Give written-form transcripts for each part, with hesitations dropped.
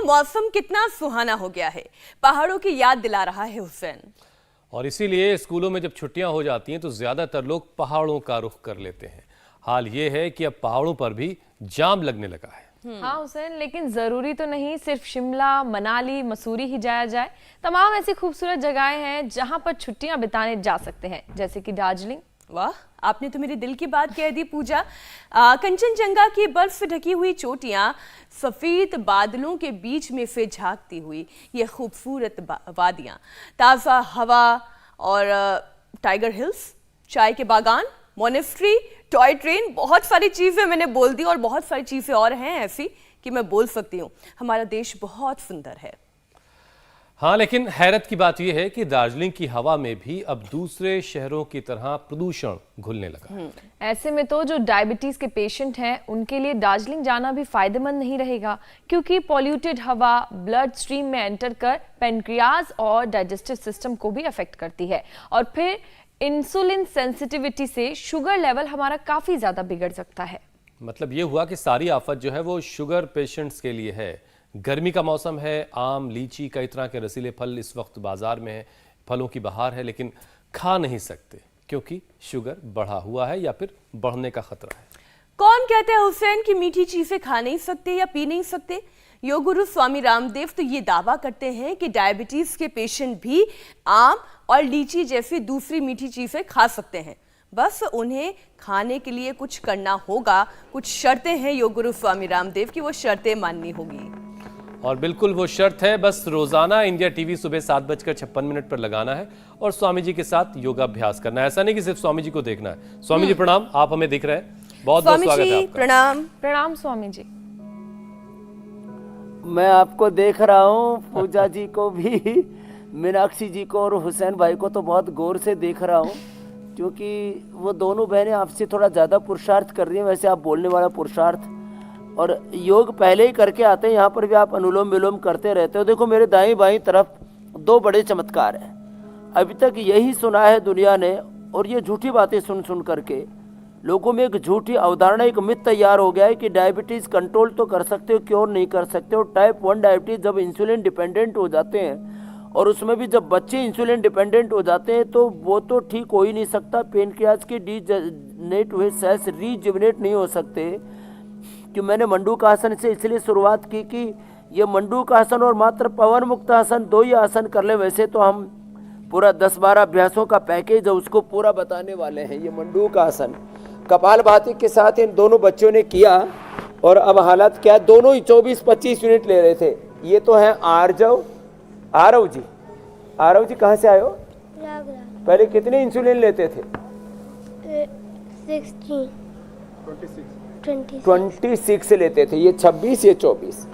मौसम कितना सुहाना हो गया है, पहाड़ों की याद दिला रहा है हुसैन। और इसीलिए स्कूलों में जब छुट्टियां हो जाती हैं तो ज्यादातर लोग पहाड़ों का रुख कर लेते हैं। हाल ये है कि अब पहाड़ों पर भी जाम लगने लगा है। हाँ हुसैन, लेकिन जरूरी तो नहीं सिर्फ शिमला, मनाली, मसूरी ही जाया जाए। तमाम ऐसी खूबसूरत जगहें हैं जहां पर छुट्टियां बिताने जा सकते हैं, जैसे कि दार्जिलिंग। वाह, आपने तो मेरे दिल की बात कह दी पूजा। कंचनजंगा की बर्फ से ढकी हुई चोटियां सफेद बादलों के बीच में से झांकती हुई ये खूबसूरत वादियां, ताज़ा हवा और टाइगर हिल्स, चाय के बागान, मोनेस्ट्री, टॉय ट्रेन, बहुत सारी चीज़ें मैंने बोल दी और बहुत सारी चीज़ें और हैं ऐसी कि मैं बोल सकती हूँ। हमारा देश बहुत सुंदर है। हाँ, लेकिन हैरत की बात यह है कि दार्जिलिंग की हवा में भी अब दूसरे शहरों की तरह प्रदूषण घुलने लगा। ऐसे में तो जो डायबिटीज के पेशेंट हैं उनके लिए दार्जिलिंग जाना भी फायदेमंद नहीं रहेगा, क्योंकि पॉल्यूटेड हवा ब्लड स्ट्रीम में एंटर कर पेनक्रियाज और डाइजेस्टिव सिस्टम को भी अफेक्ट करती है और फिर इंसुलिन सेंसिटिविटी से शुगर लेवल हमारा काफी ज्यादा बिगड़ सकता है। मतलब ये हुआ कि सारी आफत जो है वो शुगर पेशेंट्स के लिए है। गर्मी का मौसम है, आम, लीची, कई तरह के रसीले फल इस वक्त बाजार में है, फलों की बहार है, लेकिन खा नहीं सकते क्योंकि शुगर बढ़ा हुआ है या फिर बढ़ने का खतरा है। कौन कहते हैं हुसैन कि मीठी चीजें खा नहीं सकते या पी नहीं सकते? योग गुरु स्वामी रामदेव तो ये दावा करते हैं कि डायबिटीज के पेशेंट भी आम और लीची जैसी दूसरी मीठी चीजें खा सकते हैं, बस उन्हें खाने के लिए कुछ करना होगा। कुछ शर्तें हैं योग गुरु स्वामी रामदेव की, वो शर्तें माननी होगी। और बिल्कुल वो शर्त है, बस रोजाना इंडिया टीवी सुबह 7:56 पर लगाना है और स्वामी जी के साथ योगाभ्यास करना है। ऐसा नहीं कि सिर्फ स्वामी जी को देखना है। स्वामी जी प्रणाम, आप हमें दिख रहे हैं, बहुत बहुत स्वागत है आपका। प्रणाम। प्रणाम स्वामी जी। मैं आपको देख रहा हूँ, पूजा जी को भी, मीनाक्षी जी को और हुसैन भाई को तो बहुत गौर से देख रहा हूँ, क्योंकि वो दोनों बहनें आपसे थोड़ा ज़्यादा पुरुषार्थ कर रही हैं। वैसे आप बोलने वाला पुरुषार्थ और योग पहले ही करके आते हैं, यहाँ पर भी आप अनुलोम विलोम करते रहते हो। देखो मेरे दाएं बाएं तरफ दो बड़े चमत्कार हैं। अभी तक यही सुना है दुनिया ने, और ये झूठी बातें सुन सुन करके लोगों में एक झूठी अवधारणा, एक मिथ तैयार हो गया है कि डायबिटीज़ कंट्रोल तो कर सकते हो, क्योर नहीं कर सकते हो। टाइप 1 डायबिटीज़ जब इंसुलिन डिपेंडेंट हो जाते हैं, और उसमें भी जब बच्चे इंसुलिन डिपेंडेंट हो जाते हैं, तो वो तो ठीक हो ही नहीं सकता। पेनक्रियाज के डीजनरेट हुए सेल्स रीजिवनेट नहीं हो सकते। कि मैंने मंडूकासन से इसलिए शुरुआत की कि ये मंडूकासन और मात्र पवन मुक्त आसन, दो ही आसन कर ले। वैसे तो हम पूरा 10-12 अभ्यासों का पैकेज है, उसको पूरा बताने वाले हैं। ये मंडूकासन कपालभाति के साथ इन दोनों बच्चों ने किया, और अब हालत क्या, दोनों ही 24-25 मिनट ले रहे थे। ये तो है आरव जी। आरव जी कहाँ से आए हो? पहले कितने इंसुलिन लेते थे? 26 लेते थे, ये 26, ये 24।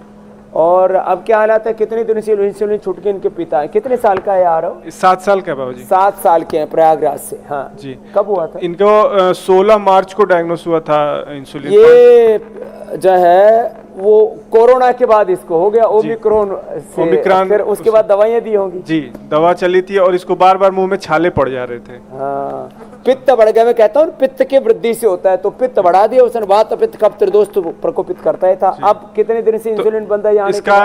और अब क्या हालत है? कितने दिन से इंसुलिन छूट के इनके पिता है? कितने साल का है आरव? 7 साल का है बाबू जी। 7 साल के हैं, प्रयागराज से। हाँ जी। कब हुआ था इनको? 16 मार्च को डायग्नोस हुआ था इंसुलिन। ये जो है वो कोरोना के बाद इसको हो गया, ओमिक्रॉन से, फिर उसके बाद दवाइयाँ दी होंगी जी। दवा चली थी और इसको बार बार मुंह में छाले पड़ जा रहे थे। हाँ, पित्त बढ़ गया। मैं कहता हूँ पित्त की वृद्धि से होता है, तो पित्त बढ़ा दिया उसने। वात पित्त कफ त्रिदोष प्रकोपित करता ही था। अब कितने दिन से इंसुलिन बंद है? यहाँ इसका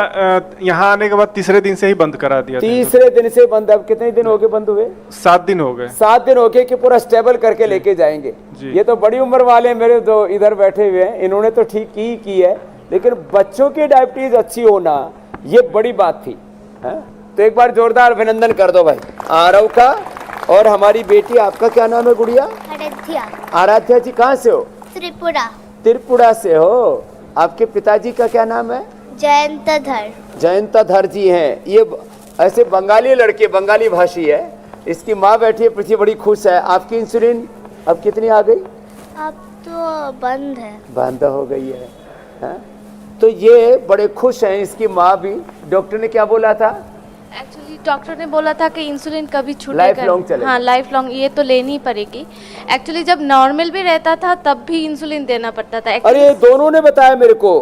यहाँ आने के बाद तीसरे दिन से ही बंद करा दिया। तीसरे दिन से बंद। अब कितने दिन हो गए बंद हुए? 7 दिन हो गए। 7 दिन हो गए कि पूरा स्टेबल करके लेके जाएंगे। ये तो बड़ी उम्र वाले मेरे जो इधर बैठे हुए हैं, इन्होंने तो ठीक ही की है, लेकिन बच्चों की डायबिटीज अच्छी होना ये बड़ी बात थी। है? तो एक बार जोरदार अभिनंदन कर दो भाई आरव का। और हमारी बेटी, आपका क्या नाम है गुड़िया? आराध्या। आराध्या जी कहाँ से हो? त्रिपुरा। त्रिपुरा से हो। आपके पिताजी का क्या नाम है? जयंतधर। जयंतधर जी हैं। ये ऐसे बंगाली लड़के, बंगाली भाषी है। इसकी माँ बैठी है पीछे, बड़ी खुश है। आपकी इंसुलिन अब कितनी आ गई? अब तो बंद है। बंद हो गई है? तो ये बड़े खुश हैं, इसकी माँ भी। डॉक्टर ने क्या बोला था? एक्चुअली डॉक्टर ने बोला था कि इंसुलिन कभी छूटेगा, लाइफ लॉन्ग चलेगा। हाँ लाइफ लॉन्ग ये तो लेनी ही पड़ेगी। एक्चुअली जब नॉर्मल भी रहता था तब भी इंसुलिन देना पड़ता था। अरे दोनों ने बताया मेरे को,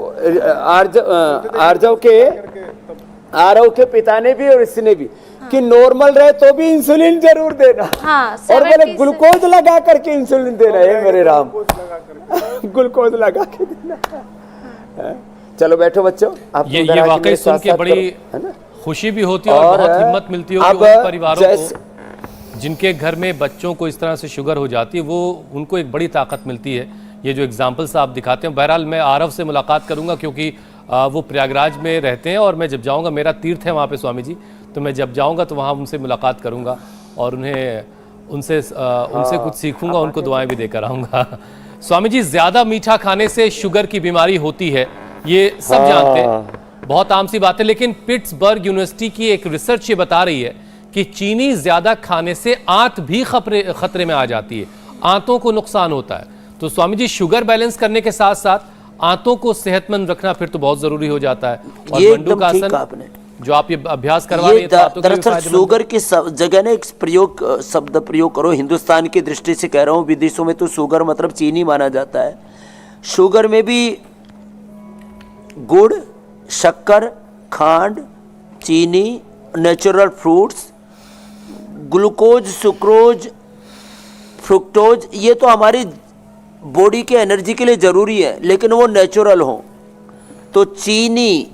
आरव के पिता ने भी और इसने भी, कि नॉर्मल रहे तो भी इंसुलिन जरूर देना। हाँ, और बोले ग्लूकोज लगा करके इंसुलिन देना है। मेरे राम, ग्लूकोज लगा के देना। चलो बैठो बच्चों। आप ये उधर आके वाकई मेरे सुन साथ के साथ बड़ी करो, है ना? खुशी भी होती है और बहुत हिम्मत मिलती है कि उन परिवारों को जिनके घर में बच्चों को इस तरह से शुगर हो जाती है, वो उनको एक बड़ी ताकत मिलती है। ये जो एग्जाम्पल्स आप दिखाते हैं। बहरहाल मैं आरव से मुलाकात करूंगा क्योंकि वो प्रयागराज में रहते हैं और मैं जब जाऊंगा, मेरा तीर्थ है वहाँ पे स्वामी जी, तो मैं जब जाऊंगा तो वहाँ उनसे मुलाकात करूंगा और उनसे कुछ सीखूंगा, उनको दुआएं भी देकर आऊंगा। स्वामी जी, ज्यादा मीठा खाने से शुगर की बीमारी होती है, ये सब जानते हैं, बहुत आम सी बात है। लेकिन पिट्सबर्ग यूनिवर्सिटी की एक रिसर्च ये बता रही है कि चीनी ज्यादा खाने से आंत भी खतरे में आ जाती है, आंतों को नुकसान होता है। तो स्वामी जी, शुगर बैलेंस करने के साथ साथ आंतों को सेहतमंद रखना फिर तो बहुत जरूरी हो जाता है। और मंडूकासन जो आप ये अभ्यास करवा रही हैं, तो दरअसल शुगर की जगह ना एक शब्द प्रयोग करो। हिंदुस्तान की दृष्टि से कह रहा हूँ, विदेशों में तो शुगर मतलब चीनी माना जाता है। शुगर में भी गुड़, शक्कर, खांड, चीनी, natural fruits, glucose, sucrose, fructose, ये तो हमारी बॉडी के एनर्जी के लिए ज़रूरी है, लेकिन वो नेचुरल हो। तो चीनी,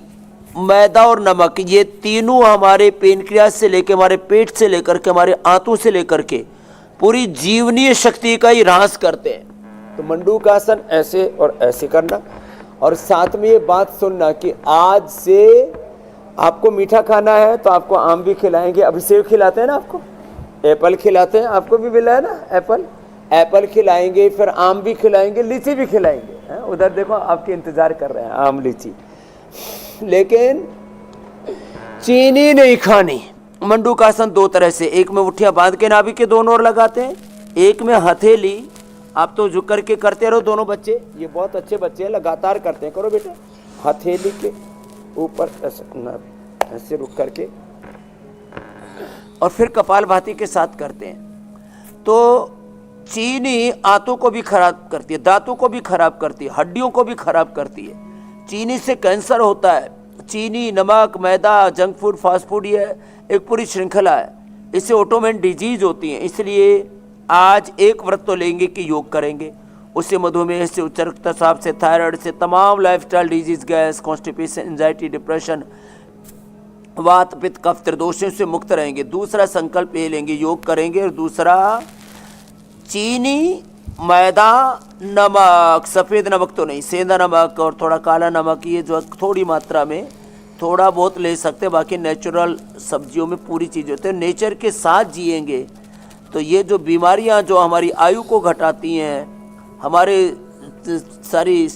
मैदा और नमक, ये तीनों हमारे पेनक्रियास से लेकर, हमारे पेट से लेकर के, हमारे आंतों से लेकर के पूरी जीवनीय शक्ति का ही ह्रास करते हैं। तो मंडूकासन ऐसे और ऐसे करना, और साथ में ये बात सुनना कि आज से आपको मीठा खाना है तो आपको आम भी खिलाएंगे। अभी सेब खिलाते हैं ना आपको, एप्पल खिलाते हैं, आपको भी मिला है ना एप्पल खिलाएंगे, फिर आम भी खिलाएंगे, लीची भी खिलाएंगे। उधर देखो आपके इंतजार कर रहे हैं आम लीची। लेकिन चीनी नहीं खानी। मंडूकासन दो तरह से, एक में मुट्ठियां बांध के नाभि के दोनों ओर लगाते हैं, एक में हथेली। आप तो झुक करके करते रहो दोनों बच्चे, ये बहुत अच्छे बच्चे हैं, लगातार करते हैं, करो बेटे। हथेली के ऊपर ऐसे रुक करके और फिर कपालभाति के साथ करते हैं। तो चीनी आंतों को भी खराब करती है, दांतों को भी खराब करती है, हड्डियों को भी खराब करती है। चीनी से कैंसर होता है। चीनी, नमक, मैदा, जंक फूड, फास्ट फूड, ये एक पूरी श्रृंखला है, इससे ऑटोमेन डिजीज होती है। इसलिए आज एक व्रत तो लेंगे कि योग करेंगे, उससे मधुमेह से, उच्च रक्तचाप से, थायराइड से, तमाम lifestyle disease, gas, constipation, anxiety, depression, वात, पित्त, कफ, त्रिदोषों से मुक्त रहेंगे। दूसरा संकल्प ये लेंगे, योग करेंगे। और दूसरा, चीनी, मैदा, नमक, सफ़ेद नमक तो नहीं, सेंधा नमक और थोड़ा काला नमक, ये जो थोड़ी मात्रा में थोड़ा बहुत ले सकते हैं। बाकी नेचुरल सब्जियों में पूरी चीज़ होती है। नेचर के साथ जिएंगे तो ये जो बीमारियां जो हमारी आयु को घटाती हैं, हमारे सारी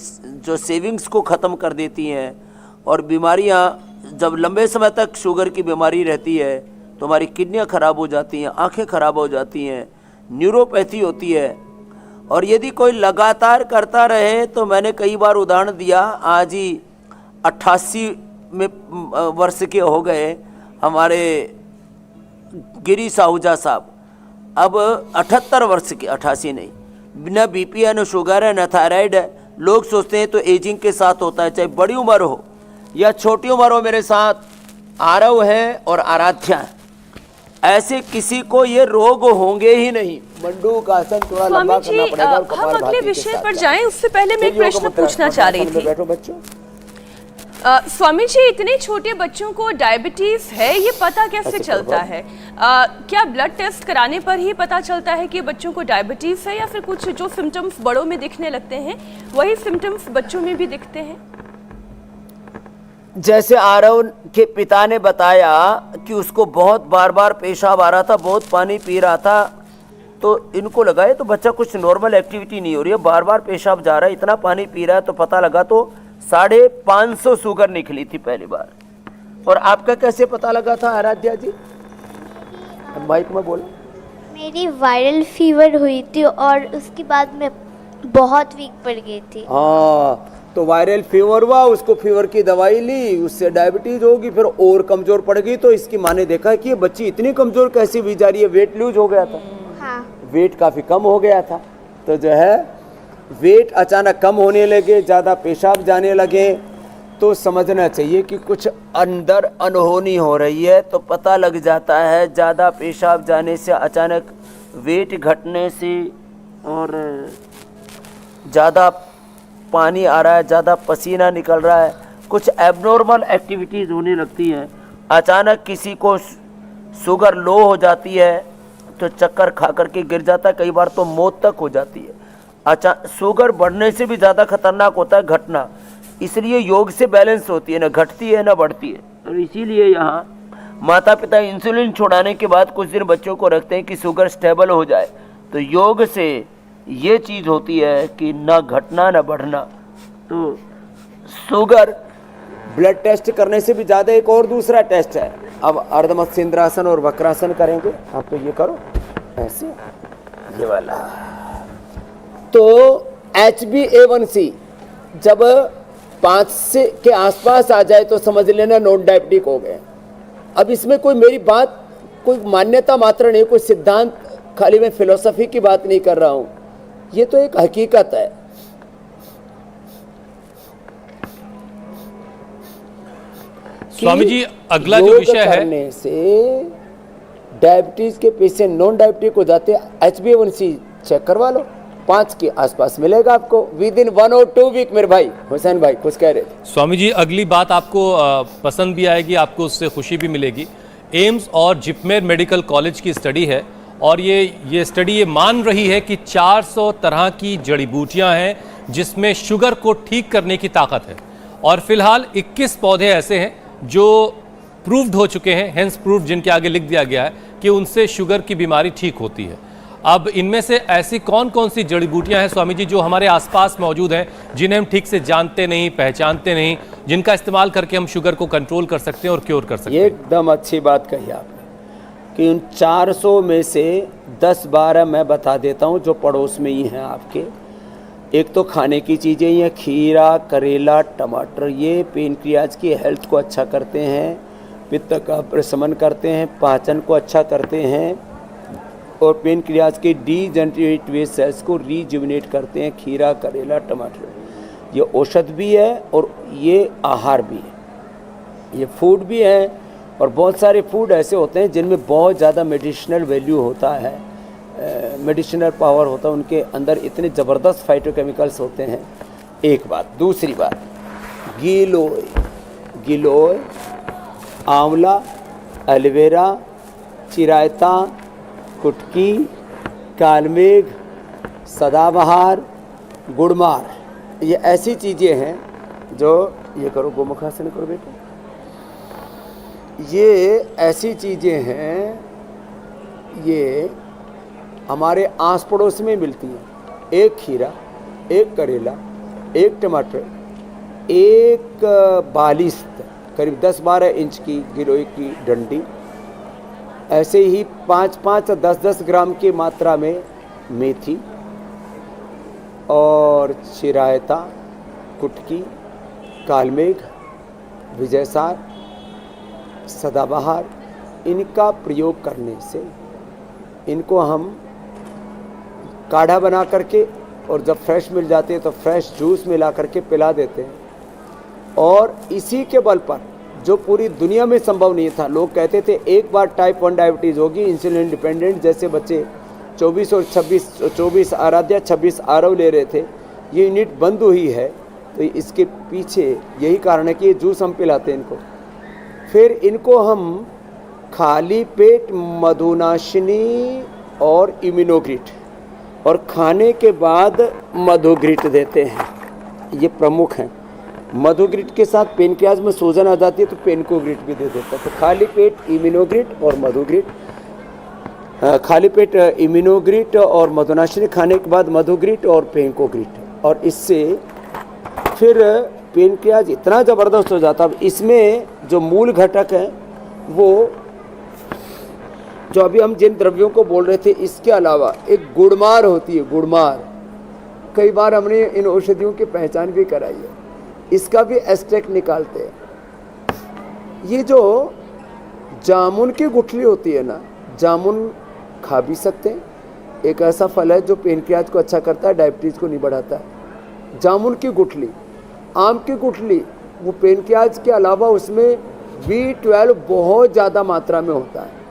जो सेविंग्स को ख़त्म कर देती हैं, और बीमारियां जब लंबे समय तक शुगर की बीमारी रहती है तो हमारी किडनियां ख़राब हो जाती हैं, आँखें ख़राब हो जाती हैं, न्यूरोपैथी होती है। और यदि कोई लगातार करता रहे तो मैंने कई बार उदाहरण दिया, आज ही 88 में वर्ष के हो गए हमारे गिरी साहूजा साहब, अब 78 वर्ष के, 88 नहीं, बिना बीपी है, न शुगर है, न थायराइड है। लोग सोचते हैं तो एजिंग के साथ होता है, चाहे बड़ी उम्र हो या छोटी उम्र हो। मेरे साथ आरव है और आराध्या है, ऐसे किसी को ये रोग होंगे ही नहीं। मंडूकासन थोड़ा लंबा करना पड़ेगा। हम अगले विषय पर जाएं, उससे पहले मैं एक प्रश्न पूछना चाह रही थी। बैठो बच्चों। स्वामी जी, इतने छोटे बच्चों को डायबिटीज है, ये पता कैसे चलता है? क्या ब्लड टेस्ट कराने पर ही पता चलता है कि बच्चों को डायबिटीज है, या फिर कुछ जो सिम्टम्स बड़ों में दिखने लगते हैं वही सिम्टम्स बच्चों में भी दिखते हैं? जैसे आरव के पिता ने बताया कि उसको बहुत बार बार पेशाब आ रहा था, बहुत पानी पी रहा था, तो इनको लगा ये तो बच्चा कुछ नॉर्मल एक्टिविटी नहीं हो रही है, बार बार पेशाब जा रहा है, इतना पानी पी रहा है। तो पता लगा तो 550 शुगर निकली थी पहली बार। और आपका कैसे पता लगा था आराध्या जी? माइक में बोलो। मेरी वायरल फीवर हुई थी और उसके बाद मैं बहुत वीक पड़ गई थी। हाँ, तो वायरल फीवर हुआ, उसको फीवर की दवाई ली, उससे डायबिटीज होगी, फिर और कमजोर पड़ गई। तो इसकी माँ ने देखा कि ये बच्ची इतनी कमजोर कैसे हुई जा रही है, वेट लूज हो गया था। हाँ, वेट काफ़ी कम हो गया था, तो जो है वेट अचानक कम होने लगे, ज़्यादा पेशाब जाने लगे, तो समझना चाहिए कि कुछ अंदर अनहोनी हो रही है। तो पता लग जाता है ज़्यादा पेशाब जाने से, अचानक वेट घटने से, और ज़्यादा पानी आ रहा है, ज़्यादा पसीना निकल रहा है, कुछ एबनॉर्मल एक्टिविटीज़ होने लगती हैं। अचानक किसी को शुगर लो हो जाती है तो चक्कर खा करके गिर जाता है, कई बार तो मौत तक हो जाती है। अच्छा, शुगर बढ़ने से भी ज़्यादा खतरनाक होता है घटना, इसलिए योग से बैलेंस होती है, ना घटती है ना बढ़ती है। और इसीलिए यहाँ माता पिता इंसुलिन छोड़ाने के बाद कुछ दिन बच्चों को रखते हैं कि शुगर स्टेबल हो जाए। तो योग से ये चीज़ होती है कि ना घटना ना बढ़ना। तो शुगर ब्लड टेस्ट करने से भी ज़्यादा एक और दूसरा टेस्ट है। अब अर्धमत्स्येंद्रासन और वक्रासन करेंगे। आप तो ये करो ऐसे, ये वाला। तो HbA1c जब 5 से के आसपास आ जाए तो समझ लेना नॉन डायबिटिक हो गए। अब इसमें कोई मेरी बात कोई मान्यता मात्र नहीं, कोई सिद्धांत, खाली मैं फिलोसफी की बात नहीं कर रहा हूँ, ये तो एक हकीकत है। स्वामी जी, अगला जो विषय है, करने से डायबिटीज के पेशेंट नॉन डायबिटिक हो जाते हैं। HbA1c चेक करवा लो, 5 के आसपास मिलेगा आपको विद इन 1 और 2 वीक। मेरे भाई हुसैन भाई कुछ कह रहे थे। स्वामी जी, अगली बात आपको पसंद भी आएगी, आपको उससे खुशी भी मिलेगी। एम्स और जिपमेर मेडिकल कॉलेज की स्टडी है और ये स्टडी ये मान रही है कि 400 तरह की जड़ी बूटियां हैं जिसमें शुगर को ठीक करने की ताकत है। और फिलहाल 21 पौधे ऐसे हैं जो प्रूव्ड हो चुके हैं, हेंस प्रूव्ड, जिनके आगे लिख दिया गया है कि उनसे शुगर की बीमारी ठीक होती है। अब इनमें से ऐसी कौन कौन सी जड़ी बूटियां हैं स्वामी जी जो हमारे आसपास मौजूद हैं, जिन्हें हम ठीक से जानते नहीं, पहचानते नहीं, जिनका इस्तेमाल करके हम शुगर को कंट्रोल कर सकते हैं और क्योर कर सकते हैं? एकदम अच्छी बात कही आपने कि उन 400 में से 10-12 मैं बता देता हूं जो पड़ोस में ही हैं आपके। एक तो खाने की चीज़ें ही हैं, खीरा, करेला, टमाटर। ये पेनक्रियाज की हेल्थ को अच्छा करते हैं, पित्त का प्रशमन करते हैं, पाचन को अच्छा करते हैं और पेनक्रियाज के डीजनरेट हुए सेल्स को रीजुविनेट करते हैं। खीरा, करेला, टमाटर ये औषध भी है और ये आहार भी है, ये फूड भी है। और बहुत सारे फूड ऐसे होते हैं जिनमें बहुत ज़्यादा मेडिसिनल वैल्यू होता है, मेडिसिनल पावर होता है, उनके अंदर इतने ज़बरदस्त फाइटोकेमिकल्स होते हैं। एक बात। दूसरी बात, गिलोय, आंवला, एलोवेरा, चिरायता, कुटकी, कालमेघ, सदाबहार, गुड़मार, ये ऐसी चीज़ें हैं जो, ये करो गोमुखासन करो बेटा, ये ऐसी चीज़ें हैं, ये हमारे आस पड़ोस में मिलती हैं। एक खीरा, एक करेला, एक टमाटर, एक बालिस्त करीब 10-12 इंच की गिलोय की डंडी, ऐसे ही 5-5 और 10-10 ग्राम की मात्रा में मेथी और चिरायता, कुटकी, कालमेघ, विजयसार, सदाबहार, इनका प्रयोग करने से इनको हम काढ़ा बना करके और जब फ्रेश मिल जाते हैं तो फ्रेश जूस मिला करके पिला देते हैं। और इसी के बल पर जो पूरी दुनिया में संभव नहीं था, लोग कहते थे एक बार टाइप 1 डायबिटीज़ होगी, इंसुलिन डिपेंडेंट, जैसे बच्चे 24 और 24 आराध्या 26 आरव ले रहे थे, ये यूनिट बंद हुई है। तो इसके पीछे यही कारण है कि ये जूस हम पिलाते हैं इनको। फिर इनको हम खाली पेट मधुनाशिनी और इम्यूनोग्रिट और खाने के बाद मधुग्रिट देते हैं, ये प्रमुख हैं। मधुग्रिट के साथ पेनक्रियाज में सूजन आ जाती है तो पेनकोग्रिट भी दे देता है। तो खाली पेट इम्यूनोग्रिट और मधुग्रिट, खाली पेट इम्यूनोग्रिट और मधुनाशिनी, खाने के बाद मधुग्रिट और पेनकोग्रिट। और इससे फिर पेनक्रियाज इतना ज़बरदस्त हो जाता है। इसमें जो मूल घटक है वो, जो अभी हम जिन द्रव्यों को बोल रहे थे, इसके अलावा एक गुड़मार होती है, गुड़मार। कई बार हमने इन औषधियों की पहचान भी कराई है, इसका भी एक्सट्रैक्ट निकालते हैं। ये जो जामुन की गुठली होती है ना, जामुन खा भी सकते हैं, एक ऐसा फल है जो पेनक्रियाज को अच्छा करता है, डायबिटीज़ को नहीं बढ़ाता है। जामुन की गुठली, आम की गुठली, वो पेनक्रियाज के अलावा उसमें B12 बहुत ज़्यादा मात्रा में होता है।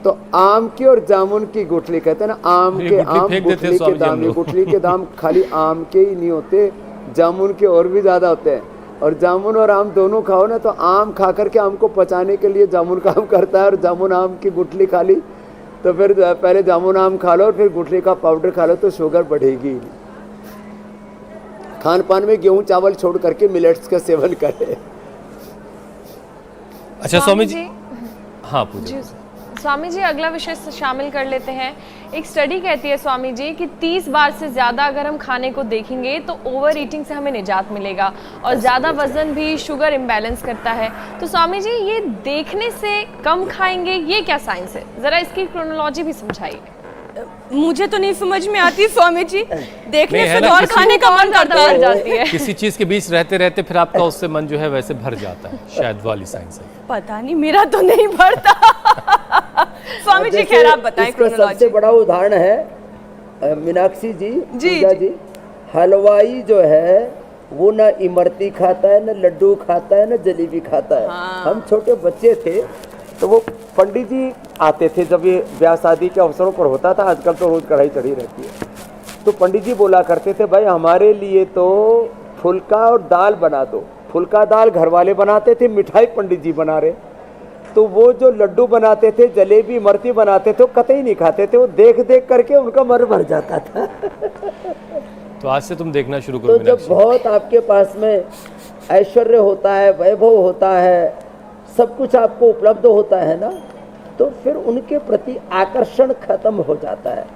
तो आम की और जामुन की गुठली कहते हैं ना, आम के आम, गुठली के दाम। ये गुठली के दाम खाली आम के ही नहीं होते, जामुन के और भी ज़्यादा होते हैं। और जामुन और आम दोनों खाओ ना, तो आम खा करके आम को पचाने के लिए जामुन काम करता है, और जामुन आम की गुठली खा ली तो फिर पहले जामुन आम खा लो और फिर गुठली का पाउडर खा लो तो शुगर बढ़ेगी। खान पान में गेहूं चावल छोड़ करके मिलेट्स का सेवन करें। अच्छा स्वामी जी, हाँ पूजा। स्वामी जी अगला विषय शामिल कर लेते हैं। एक स्टडी कहती है स्वामी जी कि 30 बार से ज़्यादा अगर हम खाने को देखेंगे तो ओवर ईटिंग से हमें निजात मिलेगा, और ज़्यादा वजन भी शुगर इम्बैलेंस करता है। तो स्वामी जी ये देखने से कम खाएंगे, ये क्या साइंस है? ज़रा इसकी क्रोनोलॉजी भी समझाइए। मुझे तो नहीं समझ में आती स्वामी जी, देखने नहीं, है से ना, तो और किसी- खाने का मन करता है। जाती है। किसी चीज के बीच रहते रहते फिर आपका उससे मन जो है वैसे भर जाता है, शायद वाली साइंस है। पता नहीं, मेरा तो नहीं भरता। स्वामी जी खैर आप बताएं इसका सबसे क्रोनोलॉजी। बड़ा उदाहरण है मीनाक्षी जी, जी, पूजा जी। जी, हलवाई जो है वो ना इमरती खाता है, ना लड्डू खाता है, ना जलेबी खाता है। हम छोटे बच्चे थे तो वो पंडित जी आते थे जब ये ब्याह शादी के अवसरों पर होता था, आजकल तो रोज कढ़ाई चढ़ी रहती है, तो पंडित जी बोला करते थे भाई हमारे लिए तो फुल्का और दाल बना दो। फुल्का दाल घर वाले बनाते थे, मिठाई पंडित जी बना रहे, तो वो जो लड्डू बनाते थे, जलेबी इमरती बनाते थे, वो कतई नहीं खाते थे, वो देख देख करके उनका मन भर जाता था। तो आज से तुम देखना शुरू तो करो जब मीनाक्षी। बहुत आपके पास में ऐश्वर्य होता है, वैभव होता है, सब कुछ आपको उपलब्ध होता है ना, तो फिर उनके प्रति आकर्षण खत्म हो जाता है।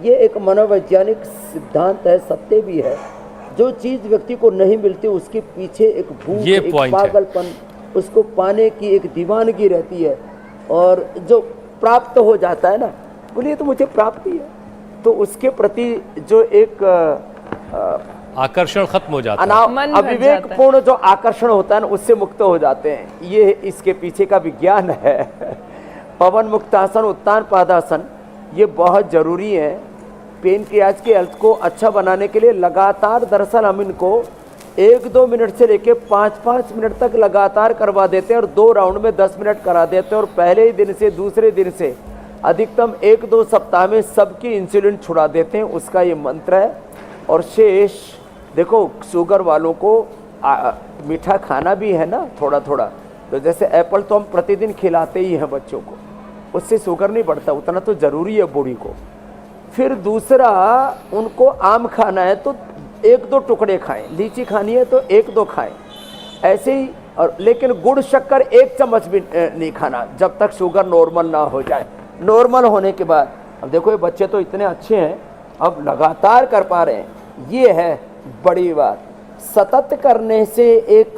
ये एक मनोवैज्ञानिक सिद्धांत है, सत्य भी है। जो चीज व्यक्ति को नहीं मिलती उसके पीछे एक भूख, ये एक point है। पागलपन, उसको पाने की एक दीवानगी रहती है। और जो प्राप्त हो जाता है ना, बोलिए तो मुझे प्राप्ति है, तो उसके प्रति जो एक आकर्षण खत्म हो जाता है। मन भर अविवेकपूर्ण जो आकर्षण होता है ना, उससे मुक्त हो जाते हैं। ये इसके पीछे का विज्ञान है। पवन मुक्तासन, उत्तान पादासन, ये बहुत जरूरी है पेनक्रियाज के हेल्थ को अच्छा बनाने के लिए। लगातार दरअसल हम इनको 1-2 मिनट से लेके 5-5 मिनट तक लगातार करवा देते हैं, और 2 राउंड में 10 मिनट करा देते हैं, और पहले ही दिन से दूसरे दिन से अधिकतम 1-2 सप्ताह में सबकी इंसुलिन छुड़ा देते हैं। उसका ये मंत्र है। और शेष देखो, शुगर वालों को मीठा खाना भी है ना थोड़ा थोड़ा, तो जैसे एप्पल तो हम प्रतिदिन खिलाते ही हैं बच्चों को, उससे शुगर नहीं बढ़ता, उतना तो ज़रूरी है बॉडी को। फिर दूसरा, उनको आम खाना है तो 1-2 टुकड़े खाएं, लीची खानी है तो 1-2 खाएं, ऐसे ही। और लेकिन गुड़ शक्कर 1 चम्मच भी नहीं खाना जब तक शुगर नॉर्मल ना हो जाए। नॉर्मल होने के बाद, अब देखो ये बच्चे तो इतने अच्छे हैं, अब लगातार कर पा रहे हैं, ये है बड़ी बात। सतत करने से एक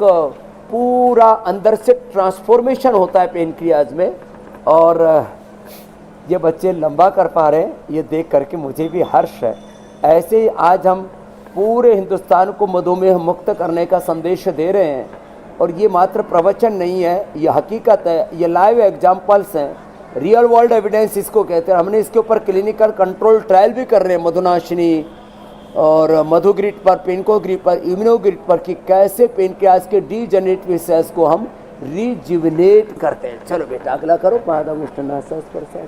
पूरा अंदर से ट्रांसफॉर्मेशन होता है पेनक्रियाज में, और ये बच्चे लंबा कर पा रहे हैं, ये देख करके मुझे भी हर्ष है। ऐसे ही आज हम पूरे हिंदुस्तान को मधुमेह मुक्त करने का संदेश दे रहे हैं, और ये मात्र प्रवचन नहीं है, ये हकीकत है, ये लाइव एग्जाम्पल्स हैं, रियल वर्ल्ड एविडेंस इसको कहते हैं। हमने इसके ऊपर क्लिनिकल कंट्रोल ट्रायल भी कर रहे हैं, मधुनाशिनी और मधुग्रिड पर, पेनकोग्रिड पर, इम्यूनोग्रिड पर, कि कैसे पेनक्रियाज के डीजेनरेटिव सेल्स को हम रिजुविनेट करते हैं। चलो बेटा अगला करो, पादामुष्टनासास प्रसास।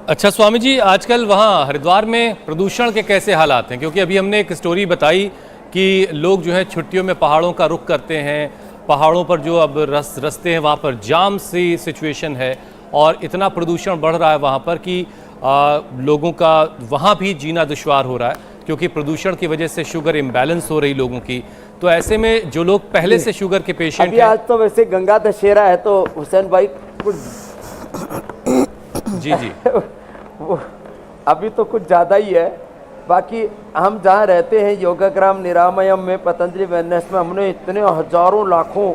अच्छा स्वामी जी, आजकल वहाँ हरिद्वार में प्रदूषण के कैसे हालात हैं? क्योंकि अभी हमने एक स्टोरी बताई कि लोग जो है छुट्टियों में पहाड़ों का रुख करते हैं, पहाड़ों पर जो अब रास्ते हैं वहाँ पर जाम सी सिचुएशन है, और इतना प्रदूषण बढ़ रहा है वहाँ पर कि लोगों का वहाँ भी जीना दुश्वार हो रहा है, क्योंकि प्रदूषण की वजह से शुगर इम्बैलेंस हो रही लोगों की। तो ऐसे में जो लोग पहले से शुगर के पेशेंट अभी आज तो वैसे गंगा दशहरा है, तो हुसैन भाई कुछ जी जी वो अभी तो कुछ ज़्यादा ही है। बाकी हम जहाँ रहते हैं योगाग्राम निरामयम में, पतंजलि वेलनेस में, हमने इतने हजारों लाखों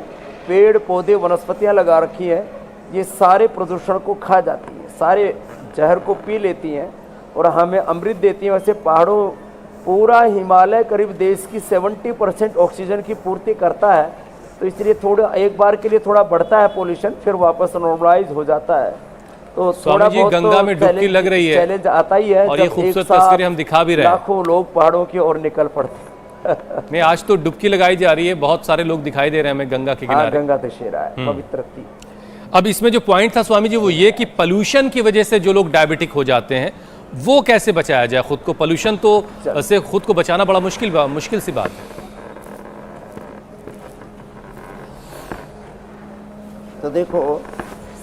पेड़ पौधे वनस्पतियाँ लगा रखी हैं, ये सारे प्रदूषण को खा जाती हैं, सारे जहर को पी लेती हैं और हमें अमृत देती हैं। वैसे पहाड़ों, पूरा हिमालय करीब देश की 70% ऑक्सीजन की पूर्ति करता है, तो इसलिए थोड़ा एक बार के लिए थोड़ा बढ़ता है पोल्यूशन, फिर वापस नॉर्मलाइज हो जाता है। तो थोड़ा जी, बहुत गंगा में डुबकी लग रही है, चैलेंज आता ही है, और ये जब खूबसूरत एक साथ तस्वीरें हम दिखा भी रहे हैं। लाखों लोग पहाड़ों की ओर निकल पड़ते हैं। नहीं, आज तो डुबकी लगाई जा रही है, बहुत सारे लोग दिखाई दे रहे हैं हमें गंगा के हाँ, किनारे। गंगा दशहरा है, पवित्र तीज। अब इसमें जो पॉइंट था स्वामी जी वो ये कि पोल्यूशन की वजह से जो लोग डायबिटिक हो जाते हैं वो कैसे बचाया जाए खुद को? पोल्यूशन तो से खुद को बचाना बड़ा मुश्किल सी बात है। तो देखो